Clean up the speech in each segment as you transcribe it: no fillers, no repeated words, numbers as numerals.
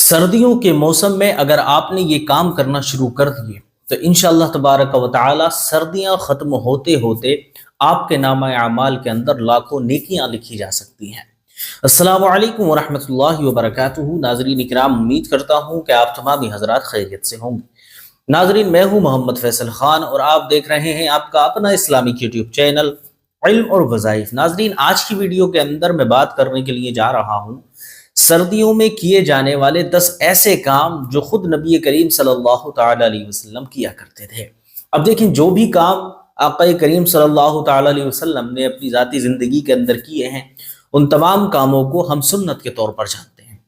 سردیوں کے موسم میں اگر آپ نے یہ کام کرنا شروع کر دیے تو انشاءاللہ تبارک و تعالی سردیاں ختم ہوتے ہوتے آپ کے نامہ اعمال کے اندر لاکھوں نیکیاں لکھی جا سکتی ہیں۔ السلام علیکم ورحمۃ اللہ وبرکاتہ۔ ناظرین اکرام، امید کرتا ہوں کہ آپ تمام حضرات خیریت سے ہوں گے۔ ناظرین، میں ہوں محمد فیصل خان اور آپ دیکھ رہے ہیں آپ کا اپنا اسلامک یوٹیوب چینل علم اور وظائف۔ ناظرین، آج کی ویڈیو کے اندر میں بات کرنے کے لیے جا رہا ہوں سردیوں میں کیے جانے والے 10 ایسے کام جو خود نبی کریم صلی اللہ تعالی علیہ وسلم کیا کرتے تھے۔ اب دیکھیں، جو بھی کام آقا کریم صلی اللہ تعالی علیہ وسلم نے اپنی ذاتی زندگی کے اندر کیے ہیں، ان تمام کاموں کو ہم سنت کے طور پر جانتے ہیں۔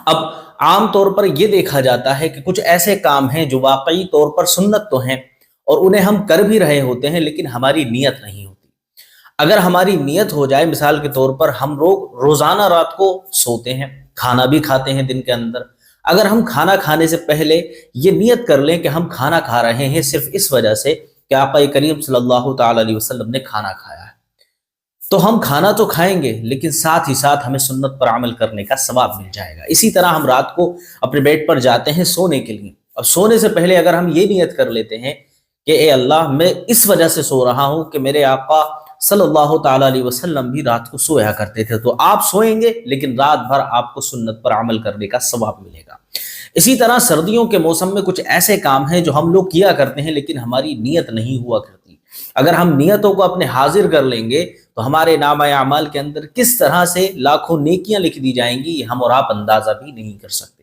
اب عام طور پر یہ دیکھا جاتا ہے کہ کچھ ایسے کام ہیں جو واقعی طور پر سنت تو ہیں اور انہیں ہم کر بھی رہے ہوتے ہیں، لیکن ہماری نیت نہیں ہوتی۔ اگر ہماری نیت ہو جائے، مثال کے طور پر ہم روزانہ رات کو سوتے ہیں، کھانا بھی کھاتے ہیں دن کے اندر، اگر ہم کھانا کھانے سے پہلے یہ نیت کر لیں کہ ہم کھانا کھا رہے ہیں صرف اس وجہ سے کہ آقا کریم صلی اللہ تعالی علیہ وسلم نے کھانا کھایا ہے، تو ہم کھانا تو کھائیں گے لیکن ساتھ ہی ساتھ ہمیں سنت پر عمل کرنے کا ثواب مل جائے گا۔ اسی طرح ہم رات کو اپنے بیڈ پر جاتے ہیں سونے کے لیے، اب سونے سے پہلے اگر ہم یہ نیت کر لیتے ہیں کہ اے اللہ، میں اس وجہ سے سو رہا ہوں کہ میرے آقا صلی اللہ تعالی علیہ وسلم بھی رات کو سویا کرتے تھے، تو آپ سوئیں گے لیکن رات بھر آپ کو سنت پر عمل کرنے کا ثواب ملے گا۔ اسی طرح سردیوں کے موسم میں کچھ ایسے کام ہیں جو ہم لوگ کیا کرتے ہیں لیکن ہماری نیت نہیں ہوا کرتی۔ اگر ہم نیتوں کو اپنے حاضر کر لیں گے تو ہمارے نامہ اعمال کے اندر کس طرح سے لاکھوں نیکیاں لکھ دی جائیں گی، یہ ہم اور آپ اندازہ بھی نہیں کر سکتے۔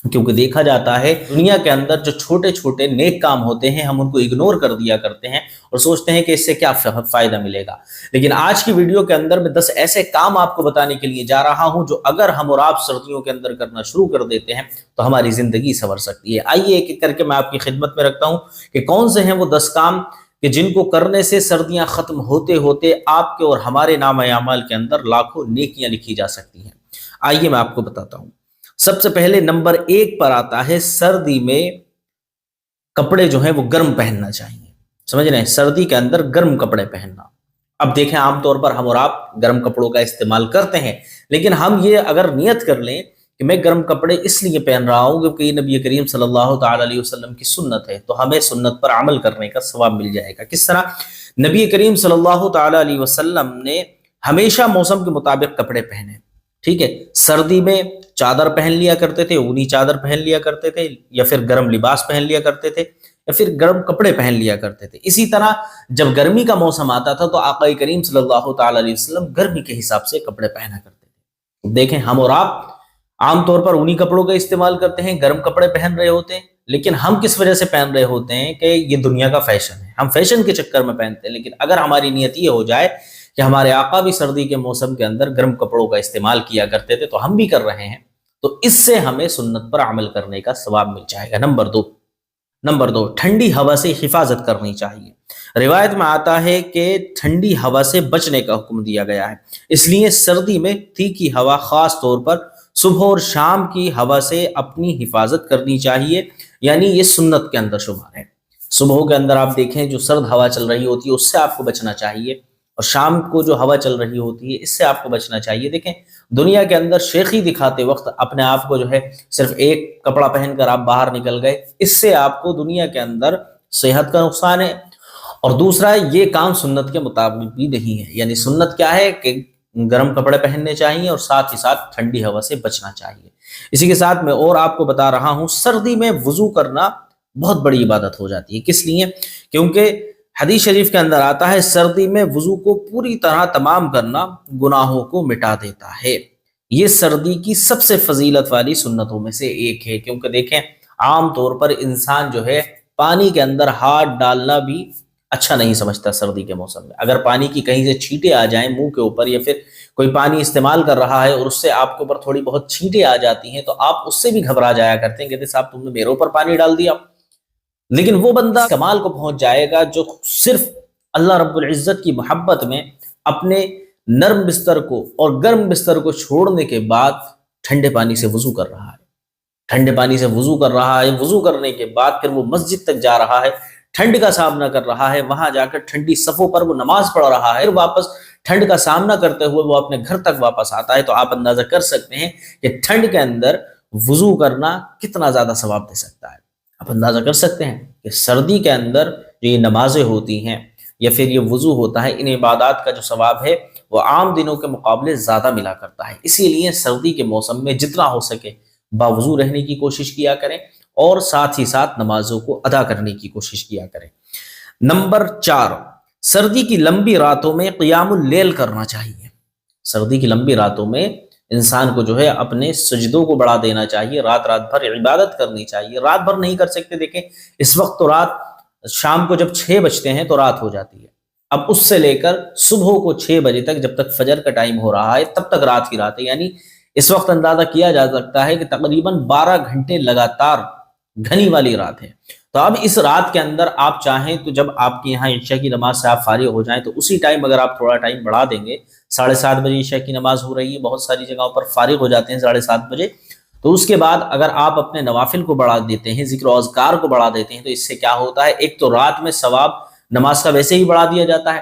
کیونکہ دیکھا جاتا ہے دنیا کے اندر جو چھوٹے چھوٹے نیک کام ہوتے ہیں ہم ان کو اگنور کر دیا کرتے ہیں اور سوچتے ہیں کہ اس سے کیا فائدہ ملے گا، لیکن آج کی ویڈیو کے اندر میں 10 ایسے کام آپ کو بتانے کے لیے جا رہا ہوں جو اگر ہم اور آپ سردیوں کے اندر کرنا شروع کر دیتے ہیں تو ہماری زندگی سنور سکتی ہے۔ آئیے ایک ایک کر کے میں آپ کی خدمت میں رکھتا ہوں کہ کون سے ہیں وہ 10 کام کہ جن کو کرنے سے سردیاں ختم ہوتے ہوتے آپ کے اور ہمارے نامہ اعمال کے اندر لاکھوں نیکیاں لکھی جا سکتی ہیں۔ آئیے میں آپ کو بتاتا ہوں۔ سب سے پہلے نمبر 1 پر آتا ہے سردی میں کپڑے جو ہیں وہ گرم پہننا چاہیے۔ سمجھ رہے ہیں، سردی کے اندر گرم کپڑے پہننا۔ اب دیکھیں، عام طور پر ہم اور آپ گرم کپڑوں کا استعمال کرتے ہیں، لیکن ہم یہ اگر نیت کر لیں کہ میں گرم کپڑے اس لیے پہن رہا ہوں کیونکہ یہ نبی کریم صلی اللہ تعالی علیہ وسلم کی سنت ہے، تو ہمیں سنت پر عمل کرنے کا ثواب مل جائے گا۔ کس طرح؟ نبی کریم صلی اللہ تعالی علیہ وسلم نے ہمیشہ موسم کے مطابق کپڑے پہنے، ٹھیک ہے؟ سردی میں چادر پہن لیا کرتے تھے، اونی چادر پہن لیا کرتے تھے، یا پھر گرم لباس پہن لیا کرتے تھے، یا پھر گرم کپڑے پہن لیا کرتے تھے۔ اسی طرح جب گرمی کا موسم آتا تھا تو آقا کریم صلی اللہ تعالی علیہ وسلم گرمی کے حساب سے کپڑے پہنا کرتے تھے۔ دیکھیں، ہم اور آپ عام طور پر اونی کپڑوں کا استعمال کرتے ہیں، گرم کپڑے پہن رہے ہوتے ہیں، لیکن ہم کس وجہ سے پہن رہے ہوتے ہیں کہ یہ دنیا کا فیشن ہے، ہم فیشن کے چکر میں پہنتے ہیں۔ لیکن اگر ہماری نیت یہ ہو جائے کہ ہمارے آقا بھی سردی کے موسم کے اندر گرم کپڑوں کا استعمال کیا کرتے تھے تو ہم بھی کر رہے ہیں، تو اس سے ہمیں سنت پر عمل کرنے کا ثواب مل جائے گا۔ نمبر دو، ٹھنڈی ہوا سے حفاظت کرنی چاہیے۔ روایت میں آتا ہے کہ ٹھنڈی ہوا سے بچنے کا حکم دیا گیا ہے، اس لیے سردی میں تیکھی ہوا، خاص طور پر صبح اور شام کی ہوا سے اپنی حفاظت کرنی چاہیے، یعنی یہ سنت کے اندر شمار ہے۔ صبح کے اندر آپ دیکھیں جو سرد ہوا چل رہی ہوتی ہے اس سے آپ کو بچنا چاہیے، اور شام کو جو ہوا چل رہی ہوتی ہے اس سے آپ کو بچنا چاہیے۔ دیکھیں، دنیا کے اندر شیخی دکھاتے وقت اپنے آپ کو جو ہے صرف ایک کپڑا پہن کر آپ باہر نکل گئے، اس سے آپ کو دنیا کے اندر صحت کا نقصان ہے، اور دوسرا یہ کام سنت کے مطابق بھی نہیں ہے۔ یعنی سنت کیا ہے کہ گرم کپڑے پہننے چاہیے اور ساتھ ہی ساتھ ٹھنڈی ہوا سے بچنا چاہیے۔ اسی کے ساتھ میں اور آپ کو بتا رہا ہوں، سردی میں وضو کرنا بہت بڑی عبادت ہو جاتی ہے۔ کس لیے؟ کیونکہ حدیث شریف کے اندر آتا ہے سردی میں وضو کو پوری طرح تمام کرنا گناہوں کو مٹا دیتا ہے۔ یہ سردی کی سب سے فضیلت والی سنتوں میں سے ایک ہے، کیونکہ دیکھیں عام طور پر انسان جو ہے پانی کے اندر ہاتھ ڈالنا بھی اچھا نہیں سمجھتا سردی کے موسم میں۔ اگر پانی کی کہیں سے چھینٹیں آ جائیں منہ کے اوپر، یا پھر کوئی پانی استعمال کر رہا ہے اور اس سے آپ کے اوپر تھوڑی بہت چھینٹیں آ جاتی ہیں تو آپ اس سے بھی گھبرا جایا کرتے ہیں، کہتے صاحب تم نے میرے اوپر پانی ڈال دیا۔ لیکن وہ بندہ کمال کو پہنچ جائے گا جو صرف اللہ رب العزت کی محبت میں اپنے نرم بستر کو اور گرم بستر کو چھوڑنے کے بعد ٹھنڈے پانی سے وضو کر رہا ہے، ٹھنڈے پانی سے وضو کر رہا ہے، وضو کرنے کے بعد پھر وہ مسجد تک جا رہا ہے، ٹھنڈ کا سامنا کر رہا ہے، وہاں جا کر ٹھنڈی صفوں پر وہ نماز پڑھ رہا ہے، واپس ٹھنڈ کا سامنا کرتے ہوئے وہ اپنے گھر تک واپس آتا ہے، تو آپ اندازہ کر سکتے ہیں کہ ٹھنڈ کے اندر وضو کرنا کتنا زیادہ ثواب دے سکتا ہے۔ آپ اندازہ کر سکتے ہیں کہ سردی کے اندر جو یہ نمازیں ہوتی ہیں یا پھر یہ وضو ہوتا ہے، ان عبادات کا جو ثواب ہے وہ عام دنوں کے مقابلے زیادہ ملا کرتا ہے۔ اسی لیے سردی کے موسم میں جتنا ہو سکے باوضو رہنے کی کوشش کیا کریں اور ساتھ ہی ساتھ نمازوں کو ادا کرنے کی کوشش کیا کریں۔ نمبر 4، سردی کی لمبی راتوں میں قیام اللیل کرنا چاہیے۔ سردی کی لمبی راتوں میں انسان کو جو ہے اپنے سجدوں کو بڑھا دینا چاہیے، رات رات بھر عبادت کرنی چاہیے۔ رات بھر نہیں کر سکتے، دیکھیں اس وقت تو رات، شام کو جب 6 بجتے ہیں تو رات ہو جاتی ہے، اب اس سے لے کر صبح کو 6 بجے تک جب تک فجر کا ٹائم ہو رہا ہے تب تک رات ہی رات ہے، یعنی اس وقت اندازہ کیا جا سکتا ہے کہ تقریباً 12 گھنٹے لگاتار گھنی والی رات ہے۔ تو اب اس رات کے اندر آپ چاہیں تو جب آپ کے یہاں عشاء کی نماز سے آپ فارغ ہو جائیں تو اسی ٹائم اگر آپ تھوڑا ٹائم بڑھا دیں گے، 7:30 بجے عشاء کی نماز ہو رہی ہے، بہت ساری جگہوں پر فارغ ہو جاتے ہیں 7:30 بجے، تو اس کے بعد اگر آپ اپنے نوافل کو بڑھا دیتے ہیں، ذکر و اذکار کو بڑھا دیتے ہیں، تو اس سے کیا ہوتا ہے، ایک تو رات میں ثواب نماز کا ویسے ہی بڑھا دیا جاتا ہے،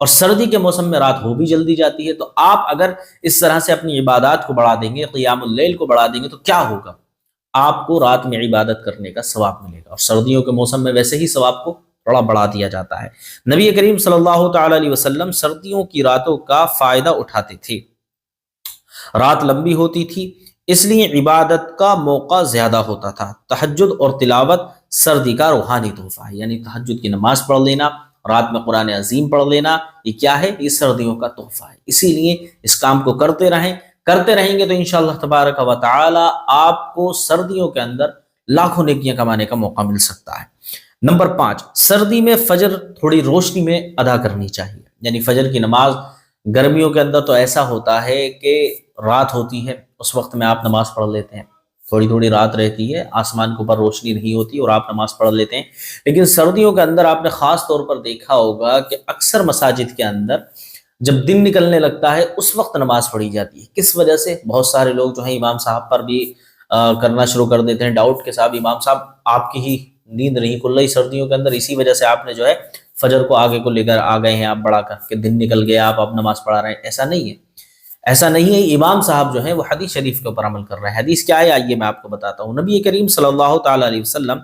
اور سردی کے موسم میں رات ہو بھی جلدی جاتی ہے۔ تو آپ اگر اس طرح سے اپنی عبادات کو بڑھا دیں گے، قیام اللیل کو بڑھا دیں گے، تو کیا ہوگا، آپ کو رات میں عبادت کرنے کا ثواب ملے گا، اور سردیوں کے موسم میں ویسے ہی ثواب کو بڑا بڑھا دیا جاتا ہے۔ نبی کریم صلی اللہ تعالی علیہ وسلم سردیوں کی راتوں کا فائدہ اٹھاتے تھے، رات لمبی ہوتی تھی اس لیے عبادت کا موقع زیادہ ہوتا تھا۔ تہجد اور تلاوت سردی کا روحانی تحفہ ہے، یعنی تہجد کی نماز پڑھ لینا، رات میں قرآن عظیم پڑھ لینا، یہ کیا ہے، یہ سردیوں کا تحفہ ہے۔ اسی لیے اس کام کو کرتے رہیں گے تو انشاءاللہ تبارک و تعالی آپ کو سردیوں کے اندر لاکھوں نیکیاں کمانے کا موقع مل سکتا ہے۔ نمبر 5، سردی میں فجر تھوڑی روشنی میں ادا کرنی چاہیے، یعنی فجر کی نماز گرمیوں کے اندر تو ایسا ہوتا ہے کہ رات ہوتی ہے، اس وقت میں آپ نماز پڑھ لیتے ہیں، تھوڑی تھوڑی رات رہتی ہے، آسمان کے اوپر روشنی نہیں ہوتی اور آپ نماز پڑھ لیتے ہیں۔ لیکن سردیوں کے اندر آپ نے خاص طور پر دیکھا ہوگا کہ اکثر مساجد کے اندر جب دن نکلنے لگتا ہے اس وقت نماز پڑھی جاتی ہے۔ کس وجہ سے؟ بہت سارے لوگ جو ہیں امام صاحب پر بھی کرنا شروع کر دیتے ہیں ڈاؤٹ کے ساتھ، امام صاحب آپ کی ہی نیند نہیں کھل رہی سردیوں کے اندر، اسی وجہ سے آپ نے جو ہے فجر کو آگے کو لے کر آ گئے ہیں آپ بڑھا کر کہ دن نکل گیا، آپ اب نماز پڑھا رہے ہیں۔ ایسا نہیں ہے، ایسا نہیں ہے، امام صاحب جو ہیں وہ حدیث شریف کے اوپر عمل کر رہے ہیں۔ حدیث کیا ہے آئیے میں آپ کو بتاتا ہوں۔ نبی کریم صلی اللہ تعالی علیہ وسلم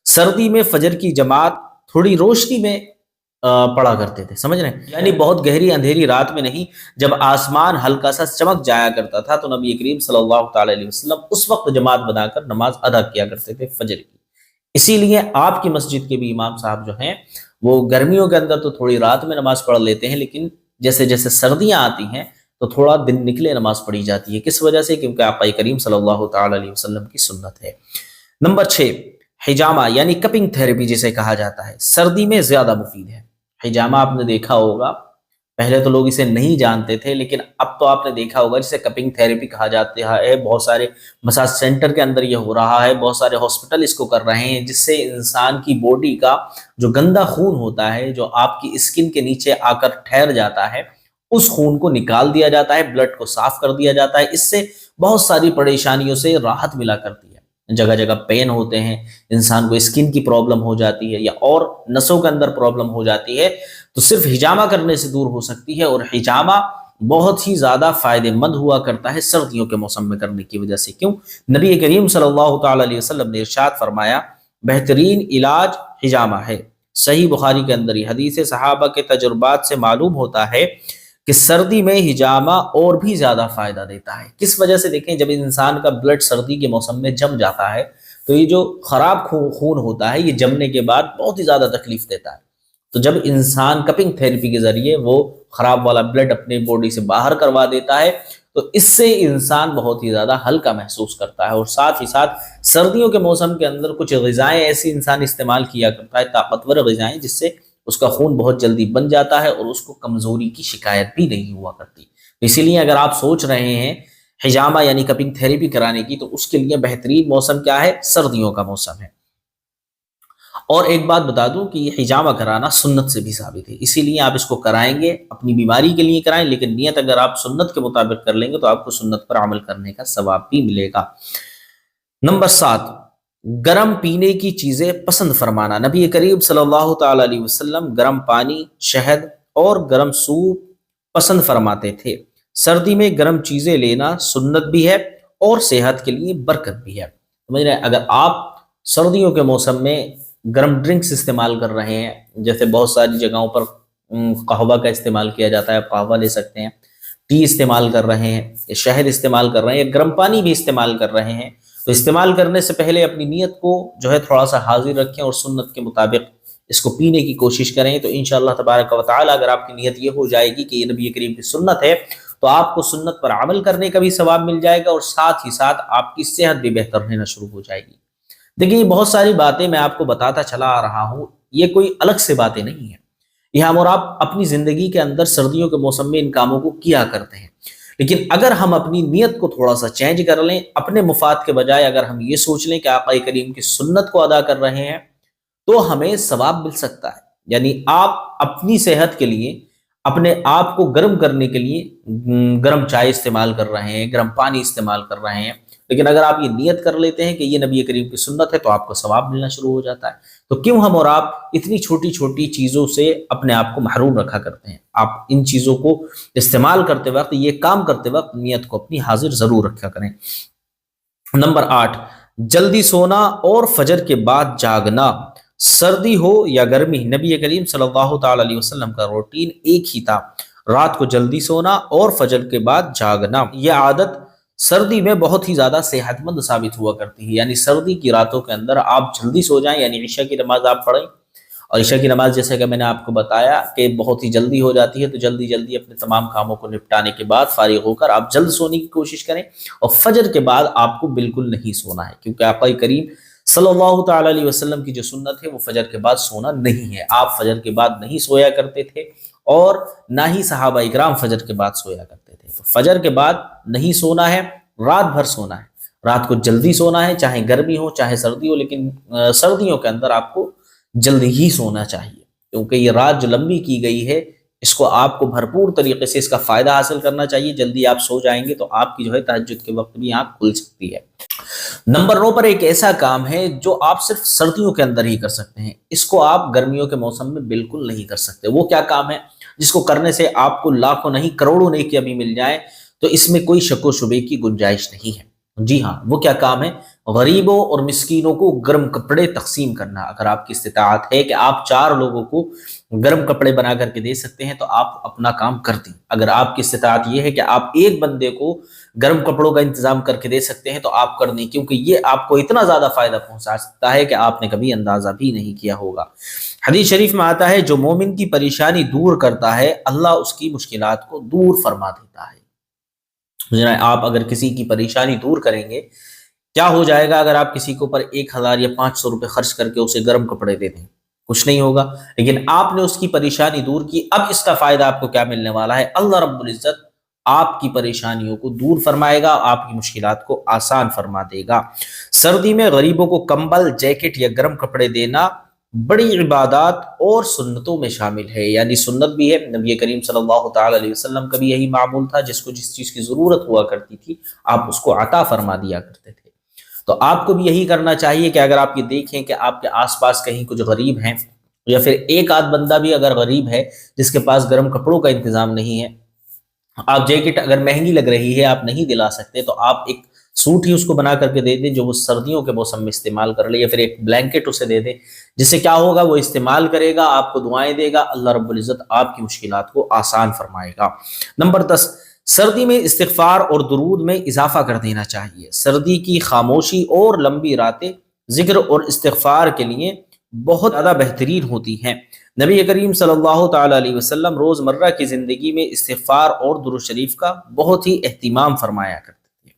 سردی میں فجر کی جماعت تھوڑی روشنی میں پڑھا کرتے تھے، سمجھ رہے ہیں، یعنی بہت گہری اندھیری رات میں نہیں، جب آسمان ہلکا سا چمک جایا کرتا تھا تو نبی کریم صلی اللہ تعالی علیہ وسلم اس وقت جماعت بنا کر نماز ادا کیا کرتے تھے فجر کی۔ اسی لیے آپ کی مسجد کے بھی امام صاحب جو ہیں وہ گرمیوں کے اندر تو تھوڑی رات میں نماز پڑھ لیتے ہیں، لیکن جیسے جیسے سردیاں آتی ہیں تو تھوڑا دن نکلے نماز پڑھی جاتی ہے۔ کس وجہ سے؟ کیونکہ آقا کریم صلی اللہ تعالی علیہ وسلم کی سنت ہے۔ نمبر 6، حجامہ یعنی کپنگ تھیراپی جسے کہا جاتا ہے، سردی میں زیادہ مفید ہے۔ حجامہ آپ نے دیکھا ہوگا، پہلے تو لوگ اسے نہیں جانتے تھے، لیکن اب تو آپ نے دیکھا ہوگا جسے کپنگ تھیراپی کہا جاتا ہے، بہت سارے مساج سینٹر کے اندر یہ ہو رہا ہے، بہت سارے ہاسپٹل اس کو کر رہے ہیں، جس سے انسان کی باڈی کا جو گندا خون ہوتا ہے جو آپ کی اسکن کے نیچے آ کر ٹھہر جاتا ہے، اس خون کو نکال دیا جاتا ہے، بلڈ کو صاف کر دیا جاتا ہے۔ اس سے بہت ساری پریشانیوں سے راحت ملا کرتی ہے، جگہ جگہ پین ہوتے ہیں، انسان کو اسکن کی پرابلم ہو جاتی ہے یا اور نسوں کے اندر پرابلم ہو جاتی ہے، تو صرف حجامہ کرنے سے دور ہو سکتی ہے۔ اور حجامہ بہت ہی زیادہ فائدہ مند ہوا کرتا ہے سردیوں کے موسم میں کرنے کی وجہ سے۔ کیوں؟ نبی کریم صلی اللہ تعالی علیہ وسلم نے ارشاد فرمایا، بہترین علاج حجامہ ہے۔ صحیح بخاری کے اندر یہ حدیث صحابہ کے تجربات سے معلوم ہوتا ہے کہ سردی میں حجامہ اور بھی زیادہ فائدہ دیتا ہے۔ کس وجہ سے؟ دیکھیں، جب انسان کا بلڈ سردی کے موسم میں جم جاتا ہے تو یہ جو خراب خون ہوتا ہے یہ جمنے کے بعد بہت ہی زیادہ تکلیف دیتا ہے۔ تو جب انسان کپنگ تھیراپی کے ذریعے وہ خراب والا بلڈ اپنی باڈی سے باہر کروا دیتا ہے تو اس سے انسان بہت ہی زیادہ ہلکا محسوس کرتا ہے۔ اور ساتھ ہی ساتھ سردیوں کے موسم کے اندر کچھ غذائیں ایسی انسان استعمال کیا کرتا ہے، طاقتور غذائیں، جس سے اس کا خون بہت جلدی بن جاتا ہے اور اس کو کمزوری کی شکایت بھی نہیں ہوا کرتی۔ اسی لیے اگر آپ سوچ رہے ہیں حجامہ یعنی کپنگ تھیراپی کرانے کی تو اس کے لیے بہترین موسم کیا ہے؟ سردیوں کا موسم ہے۔ اور ایک بات بتا دوں کہ یہ حجامہ کرانا سنت سے بھی ثابت ہے، اسی لیے آپ اس کو کرائیں گے، اپنی بیماری کے لیے کرائیں، لیکن نیت اگر آپ سنت کے مطابق کر لیں گے تو آپ کو سنت پر عمل کرنے کا ثواب بھی ملے گا۔ نمبر 7، گرم پینے کی چیزیں پسند فرمانا۔ نبی کریم صلی اللہ تعالی علیہ وسلم گرم پانی، شہد اور گرم سوپ پسند فرماتے تھے۔ سردی میں گرم چیزیں لینا سنت بھی ہے اور صحت کے لیے برکت بھی ہے۔ سمجھ رہے ہیں؟ اگر آپ سردیوں کے موسم میں گرم ڈرنکس استعمال کر رہے ہیں، جیسے بہت ساری جگہوں پر قہوہ کا استعمال کیا جاتا ہے، آپ قہوہ لے سکتے ہیں، ٹی استعمال کر رہے ہیں، شہد استعمال کر رہے ہیں، گرم پانی بھی استعمال کر رہے ہیں، تو استعمال کرنے سے پہلے اپنی نیت کو جو ہے تھوڑا سا حاضر رکھیں اور سنت کے مطابق اس کو پینے کی کوشش کریں، تو انشاءاللہ تبارک و تعالی اگر آپ کی نیت یہ ہو جائے گی کہ یہ نبی کریم کی سنت ہے، تو آپ کو سنت پر عمل کرنے کا بھی ثواب مل جائے گا، اور ساتھ ہی ساتھ آپ کی صحت بھی بہتر ہونا شروع ہو جائے گی۔ دیکھیں، یہ بہت ساری باتیں میں آپ کو بتاتا چلا آ رہا ہوں، یہ کوئی الگ سے باتیں نہیں ہیں، یہ ہم اور آپ اپنی زندگی کے اندر سردیوں کے موسم میں ان کاموں کو کیا کرتے ہیں، لیکن اگر ہم اپنی نیت کو تھوڑا سا چینج کر لیں، اپنے مفاد کے بجائے اگر ہم یہ سوچ لیں کہ آقا کریم کی سنت کو ادا کر رہے ہیں، تو ہمیں ثواب مل سکتا ہے۔ یعنی آپ اپنی صحت کے لیے، اپنے آپ کو گرم کرنے کے لیے گرم چائے استعمال کر رہے ہیں، گرم پانی استعمال کر رہے ہیں، لیکن اگر آپ یہ نیت کر لیتے ہیں کہ یہ نبی کریم کی سنت ہے، تو آپ کو ثواب ملنا شروع ہو جاتا ہے۔ تو کیوں ہم اور آپ اتنی چھوٹی چھوٹی چیزوں سے اپنے آپ کو محروم رکھا کرتے ہیں؟ آپ ان چیزوں کو استعمال کرتے وقت، یہ کام کرتے وقت نیت کو اپنی حاضر ضرور رکھا کریں۔ نمبر 8، جلدی سونا اور فجر کے بعد جاگنا، سردی ہو یا گرمی، نبی کریم صلی اللہ تعالی علیہ وسلم کا روٹین ایک ہی تھا، رات کو جلدی سونا اور فجر کے بعد جاگنا۔ یہ عادت سردی میں بہت ہی زیادہ صحت مند ثابت ہوا کرتی ہے، یعنی سردی کی راتوں کے اندر آپ جلدی سو جائیں، یعنی عشاء کی نماز آپ پڑھیں، اور عشاء کی نماز جیسے کہ میں نے آپ کو بتایا کہ بہت ہی جلدی ہو جاتی ہے، تو جلدی جلدی اپنے تمام کاموں کو نپٹانے کے بعد فارغ ہو کر آپ جلد سونے کی کوشش کریں، اور فجر کے بعد آپ کو بالکل نہیں سونا ہے، کیونکہ آقا کریم صلی اللہ تعالی علیہ وسلم کی جو سنت ہے وہ فجر کے بعد سونا نہیں ہے۔ آپ فجر کے بعد نہیں سویا کرتے تھے، اور نہ ہی صحابہ اکرام فجر کے بعد سویا کرتے تھے۔ تو فجر کے بعد نہیں سونا ہے، رات بھر سونا ہے، رات کو جلدی سونا ہے، چاہے گرمی ہو چاہے سردی ہو، لیکن سردیوں کے اندر آپ کو جلدی ہی سونا چاہیے، کیونکہ یہ رات جو لمبی کی گئی ہے، اس کو آپ کو بھرپور طریقے سے اس کا فائدہ حاصل کرنا چاہیے۔ جلدی آپ سو جائیں گے تو آپ کی جو ہے تہجد کے وقت بھی آنکھ کھل سکتی ہے۔ نمبر 9 پر ایک ایسا کام ہے جو آپ صرف سردیوں کے اندر ہی کر سکتے ہیں، اس کو آپ گرمیوں کے موسم میں بالکل نہیں کر سکتے۔ وہ کیا کام ہے جس کو کرنے سے آپ کو لاکھوں نہیں کروڑوں نیکیاں بھی مل جائیں، تو اس میں کوئی شک و شبے کی گنجائش نہیں ہے؟ جی ہاں، وہ کیا کام ہے؟ غریبوں اور مسکینوں کو گرم کپڑے تقسیم کرنا۔ اگر آپ کی استطاعت ہے کہ آپ 4 لوگوں کو گرم کپڑے بنا کر کے دے سکتے ہیں، تو آپ اپنا کام کر دیں۔ اگر آپ کی استطاعت یہ ہے کہ آپ ایک بندے کو گرم کپڑوں کا انتظام کر کے دے سکتے ہیں، تو آپ کر دیں، کیونکہ یہ آپ کو اتنا زیادہ فائدہ پہنچا سکتا ہے کہ آپ نے کبھی اندازہ بھی نہیں کیا ہوگا۔ حدیث شریف میں آتا ہے، جو مومن کی پریشانی دور کرتا ہے، اللہ اس کی مشکلات کو دور فرما دیتا ہے۔ آپ اگر کسی کی پریشانی دور کریں گے، کیا ہو جائے گا اگر آپ کسی کے اوپر 1000 یا 500 روپے خرچ کر کے اسے گرم کپڑے دے دیں؟ کچھ نہیں ہوگا، لیکن آپ نے اس کی پریشانی دور کی، اب اس کا فائدہ آپ کو کیا ملنے والا ہے؟ اللہ رب العزت آپ کی پریشانیوں کو دور فرمائے گا، آپ کی مشکلات کو آسان فرما دے گا۔ سردی میں غریبوں کو کمبل، جیکٹ یا گرم کپڑے دینا بڑی عبادات اور سنتوں میں شامل ہے، یعنی سنت بھی ہے۔ نبی کریم صلی اللہ تعالی علیہ وسلم کا بھی یہی معمول تھا، جس کو جس چیز کی ضرورت ہوا کرتی تھی آپ اس کو عطا فرما دیا کرتے تھے۔ تو آپ کو بھی یہی کرنا چاہیے کہ اگر آپ یہ دیکھیں کہ آپ کے آس پاس کہیں کچھ غریب ہیں، یا پھر ایک آدھ بندہ بھی اگر غریب ہے جس کے پاس گرم کپڑوں کا انتظام نہیں ہے، آپ جیکٹ اگر مہنگی لگ رہی ہے آپ نہیں دلا سکتے، تو آپ ایک سوٹ ہی اس کو بنا کر کے دے دیں جو وہ سردیوں کے موسم میں استعمال کر لے، یا پھر ایک بلینکٹ اسے دے دیں، جس سے کیا ہوگا، وہ استعمال کرے گا، آپ کو دعائیں دے گا، اللہ رب العزت آپ کی مشکلات کو آسان فرمائے گا۔ نمبر 10، سردی میں استغفار اور درود میں اضافہ کر دینا چاہیے۔ سردی کی خاموشی اور لمبی راتیں ذکر اور استغفار کے لیے بہت زیادہ بہترین ہوتی ہیں۔ نبی کریم صلی اللہ تعالی علیہ وسلم روزمرہ کی زندگی میں استغفار اور درود شریف کا بہت ہی اہتمام فرمایا کرتے تھے۔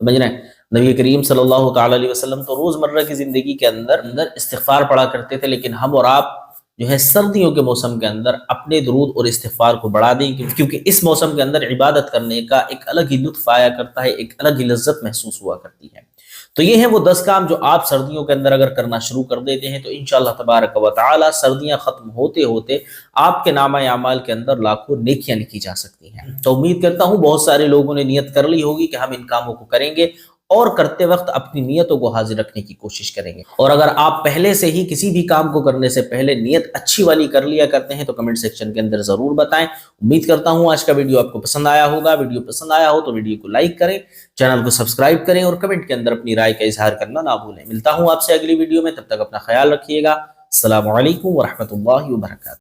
سمجھ رہے ہیں؟ نبی کریم صلی اللہ تعالی علیہ وسلم تو روزمرہ کی زندگی کے اندر استغفار پڑھا کرتے تھے، لیکن ہم اور آپ جو ہے سردیوں کے موسم کے اندر اپنے درود اور استغفار کو بڑھا دیں، کیونکہ اس موسم کے اندر عبادت کرنے کا ایک الگ ہی لطف آیا کرتا ہے، ایک الگ ہی لذت محسوس ہوا کرتی ہے۔ تو یہ ہیں وہ 10 کام جو آپ سردیوں کے اندر اگر کرنا شروع کر دیتے ہیں، تو انشاءاللہ تبارک و تعالی سردیاں ختم ہوتے ہوتے آپ کے نامہ اعمال کے اندر لاکھوں نیکیاں لکھی جا سکتی ہیں۔ تو امید کرتا ہوں بہت سارے لوگوں نے نیت کر لی ہوگی کہ ہم ان کاموں کو کریں گے، اور کرتے وقت اپنی نیتوں کو حاضر رکھنے کی کوشش کریں گے۔ اور اگر آپ پہلے سے ہی کسی بھی کام کو کرنے سے پہلے نیت اچھی والی کر لیا کرتے ہیں تو کمنٹ سیکشن کے اندر ضرور بتائیں۔ امید کرتا ہوں آج کا ویڈیو آپ کو پسند آیا ہوگا۔ ویڈیو پسند آیا ہو تو ویڈیو کو لائک کریں، چینل کو سبسکرائب کریں اور کمنٹ کے اندر اپنی رائے کا اظہار کرنا نہ بھولیں۔ ملتا ہوں آپ سے اگلی ویڈیو میں، تب تک اپنا خیال رکھیے گا۔ السلام علیکم ورحمۃ اللہ وبرکاتہ۔